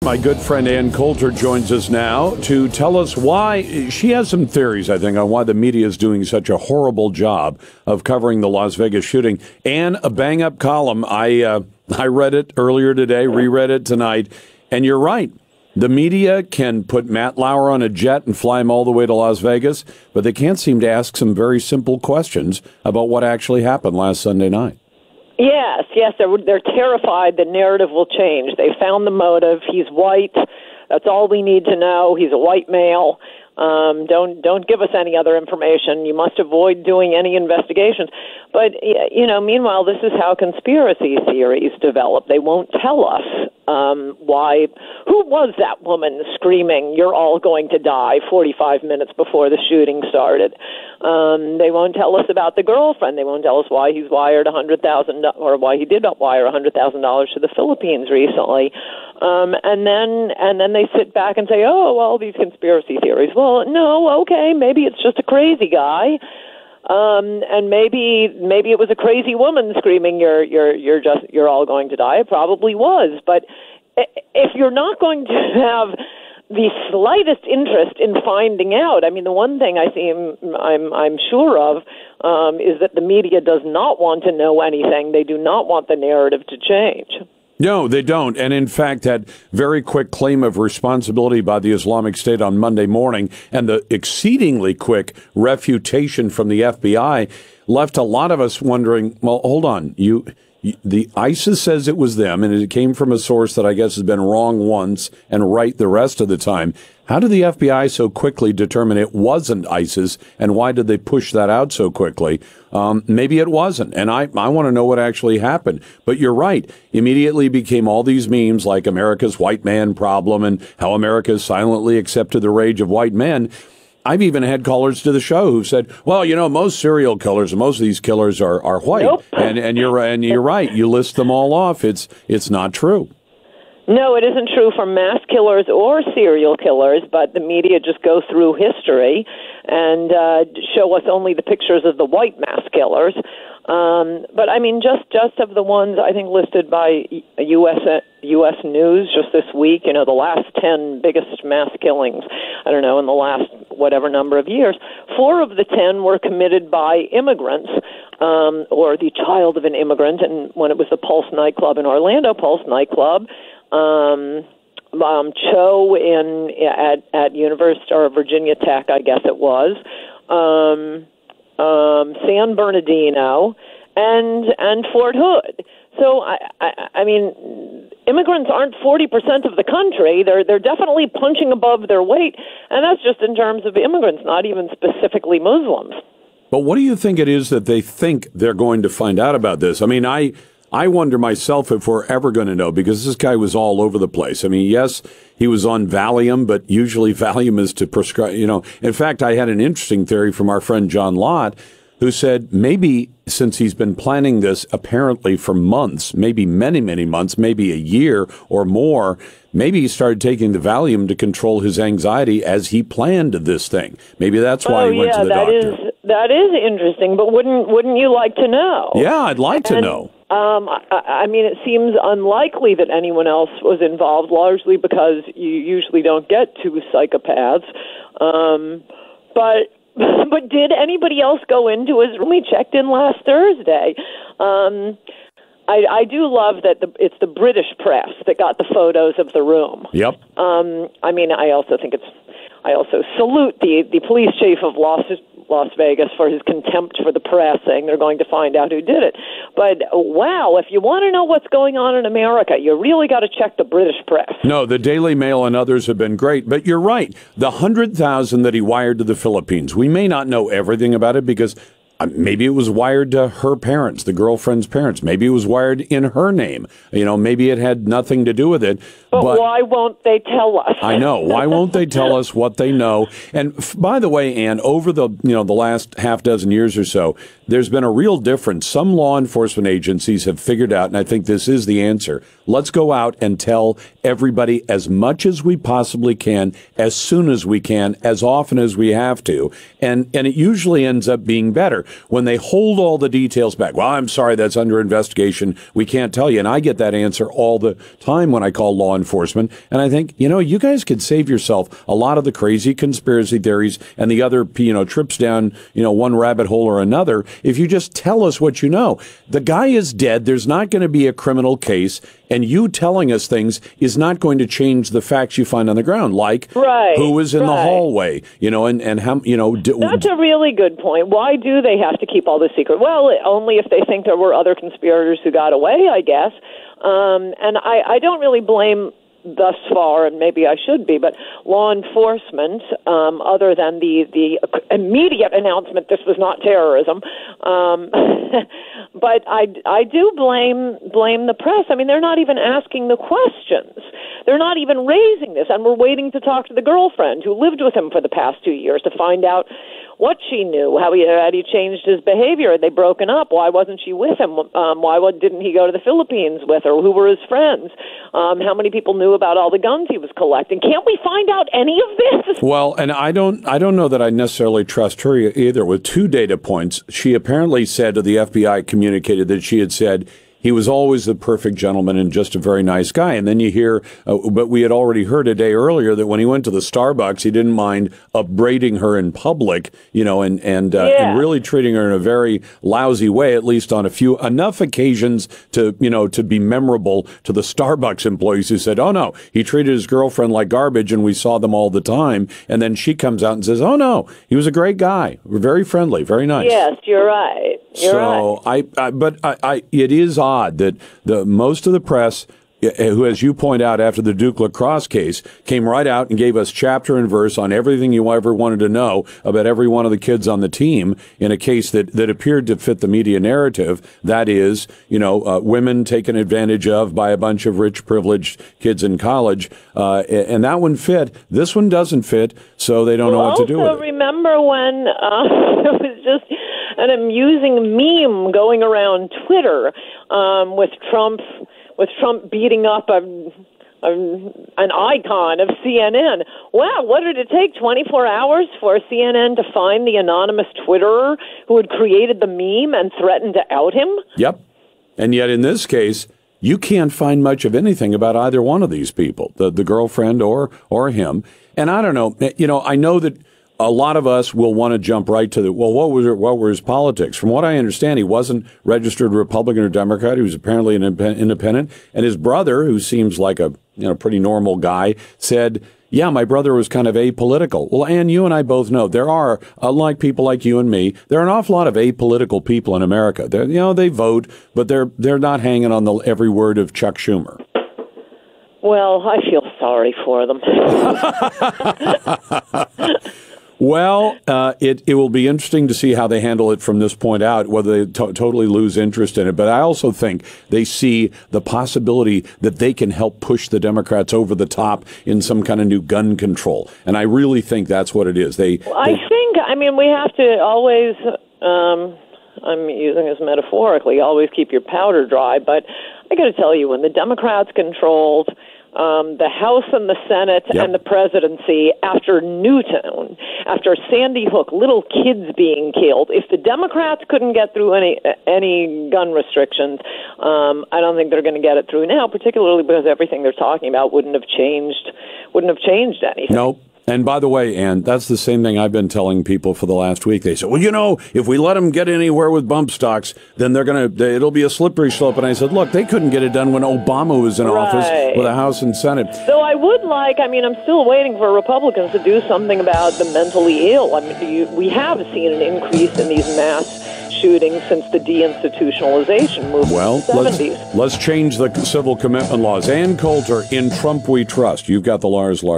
My good friend Ann Coulter joins us now to tell us why. She has some theories, I think, on why the media is doing such a horrible job of covering the Las Vegas shooting. Ann, a bang-up column. I read it earlier today, reread it tonight, and you're right. The media can put Matt Lauer on a jet and fly him all the way to Las Vegas, but they can't seem to ask some very simple questions about what actually happened last Sunday night. Yes, they're terrified the narrative will change. They found the motive. He's white. That's all we need to know. He's a white male. Don't give us any other information. You must avoid doing any investigations. But, meanwhile, this is how conspiracy theories develop. They won't tell us why. Who was that woman screaming, "You're all going to die," 45 minutes before the shooting started? They won't tell us about the girlfriend. They won't tell us why he's wired $100,000 or why he did not wire $100,000 to the Philippines recently. And then they sit back and say, "Oh, well, these conspiracy theories." Well, no, okay, maybe it's just a crazy guy. And maybe it was a crazy woman screaming, "You're all going to die." It probably was. But if you're not going to have the slightest interest in finding out, I mean, the one thing I'm sure of is that the media does not want to know anything. They do not want the narrative to change. No, they don't. And in fact, that very quick claim of responsibility by the Islamic State on Monday morning and the exceedingly quick refutation from the FBI left a lot of us wondering, well, hold on. The ISIS says it was them, and it came from a source that I guess has been wrong once and right the rest of the time. How did the FBI so quickly determine it wasn't ISIS, and why did they push that out so quickly? Maybe it wasn't, and I want to know what actually happened. But you're right. Immediately became all these memes like America's white man problem and how America silently accepted the rage of white men. I've even had callers to the show who said, well, most serial killers, most of these killers are white. Nope. And you're right. You list them all off. It's not true. No, it isn't true for mass killers or serial killers, but the media just go through history and show us only the pictures of the white mass killers. But I mean, just of the ones I think listed by U.S. News just this week, the last 10 biggest mass killings, I don't know, in the last whatever number of years, 4 of the 10 were committed by immigrants or the child of an immigrant. And when it was the Pulse nightclub in Orlando, Pulse nightclub, Cho at University or Virginia Tech, I guess it was, San Bernardino, and Fort Hood. So I mean, immigrants aren't 40% of the country. They're definitely punching above their weight, and that's just in terms of immigrants, not even specifically Muslims. But what do you think it is that they think they're going to find out about this? I mean, I wonder myself if we're ever going to know, because this guy was all over the place. I mean, yes, he was on Valium, but usually Valium is to prescribe, In fact, I had an interesting theory from our friend John Lott, who said maybe since he's been planning this apparently for months, maybe many, many months, maybe a year or more, maybe he started taking the Valium to control his anxiety as he planned this thing. Maybe that's why he went to the doctor. That is interesting, but wouldn't you like to know? Yeah, I'd like to know. I mean, it seems unlikely that anyone else was involved, largely because you usually don't get 2 psychopaths. But did anybody else go into his room? We checked in last Thursday. I do love that it's the British press that got the photos of the room. Yep. I mean, I also salute the police chief of Las Vegas for his contempt for the press, saying they're going to find out who did it. But, wow, if you want to know what's going on in America, you really got to check the British press. No, the Daily Mail and others have been great. But you're right. The 100,000 that he wired to the Philippines, we may not know everything about it because maybe it was wired to her parents, the girlfriend's parents. Maybe it was wired in her name. Maybe it had nothing to do with it. But why won't they tell us? I know. Why won't they tell us what they know? And by the way, Ann, over the last half dozen years or so, there's been a real difference. Some law enforcement agencies have figured out, and I think this is the answer. Let's go out and tell everybody as much as we possibly can, as soon as we can, as often as we have to. And it usually ends up being better. when they hold all the details back. Well, I'm sorry, that's under investigation. We can't tell you. And I get that answer all the time when I call law enforcement. And I think, you guys could save yourself a lot of the crazy conspiracy theories and the other, trips down, one rabbit hole or another if you just tell us what you know. The guy is dead. There's not going to be a criminal case. And you telling us things is not going to change the facts you find on the ground, like who was in the hallway, and how, That's a really good point. Why do they have to keep all this secret? Well, only if they think there were other conspirators who got away, I guess. And I don't really blame thus far, and maybe I should be, but law enforcement, other than the immediate announcement this was not terrorism, but I do blame the press. I mean, they're not even asking the questions. They're not even raising this, and we're waiting to talk to the girlfriend who lived with him for the past 2 years to find out what she knew, how he changed his behavior. Had they broken up? Why wasn't she with him? Why didn't he go to the Philippines with her? Who were his friends? How many people knew about all the guns he was collecting? Can't we find out any of this? Well, and I don't know that I necessarily trust her either. With 2 data points, she apparently said to the FBI, communicated that she had said he was always the perfect gentleman and just a very nice guy. And then you hear, but we had already heard a day earlier that when he went to the Starbucks, he didn't mind upbraiding her in public, and really treating her in a very lousy way, at least on enough occasions to be memorable to the Starbucks employees who said, oh, no, he treated his girlfriend like garbage and we saw them all the time. And then she comes out and says, oh, no, he was a great guy. Very friendly, very nice. Yes, you're right. But it is odd that most of the press, who, as you point out, after the Duke lacrosse case, came right out and gave us chapter and verse on everything you ever wanted to know about every one of the kids on the team in a case that appeared to fit the media narrative. That is, women taken advantage of by a bunch of rich, privileged kids in college. And that one fit. This one doesn't fit, so they don't know what to do with it. Remember when it was just an amusing meme going around Twitter with Trump beating up an icon of CNN. Wow, what did it take, 24 hours for CNN to find the anonymous Twitterer who had created the meme and threatened to out him? Yep. And yet in this case, you can't find much of anything about either one of these people, the girlfriend or him. And I don't know, I know that a lot of us will want to jump right to what were his politics? From what I understand, he wasn't registered Republican or Democrat. He was apparently an independent. And his brother, who seems like a pretty normal guy, said, yeah, my brother was kind of apolitical. Well, Ann, you and I both know there are, unlike people like you and me, there are an awful lot of apolitical people in America. They vote, but they're not hanging on every word of Chuck Schumer. Well, I feel sorry for them. Well, it will be interesting to see how they handle it from this point out, whether they totally lose interest in it. But I also think they see the possibility that they can help push the Democrats over the top in some kind of new gun control. And I really think that's what it is. We have to always, I'm using this metaphorically, always keep your powder dry. But I got to tell you, when the Democrats controlled the House and the Senate and the presidency after Newtown, after Sandy Hook, little kids being killed. If the Democrats couldn't get through any gun restrictions, I don't think they're going to get it through now, particularly because everything they're talking about wouldn't have changed anything. Nope. And by the way, Ann, that's the same thing I've been telling people for the last week. They said, well, if we let them get anywhere with bump stocks, then it'll be a slippery slope. And I said, look, they couldn't get it done when Obama was in office with a House and Senate. So I would I'm still waiting for Republicans to do something about the mentally ill. We have seen an increase in these mass shootings since the deinstitutionalization movement in the 70s. Let's change the civil commitment laws. Ann Coulter, in Trump We Trust. You've got the Lars Larson.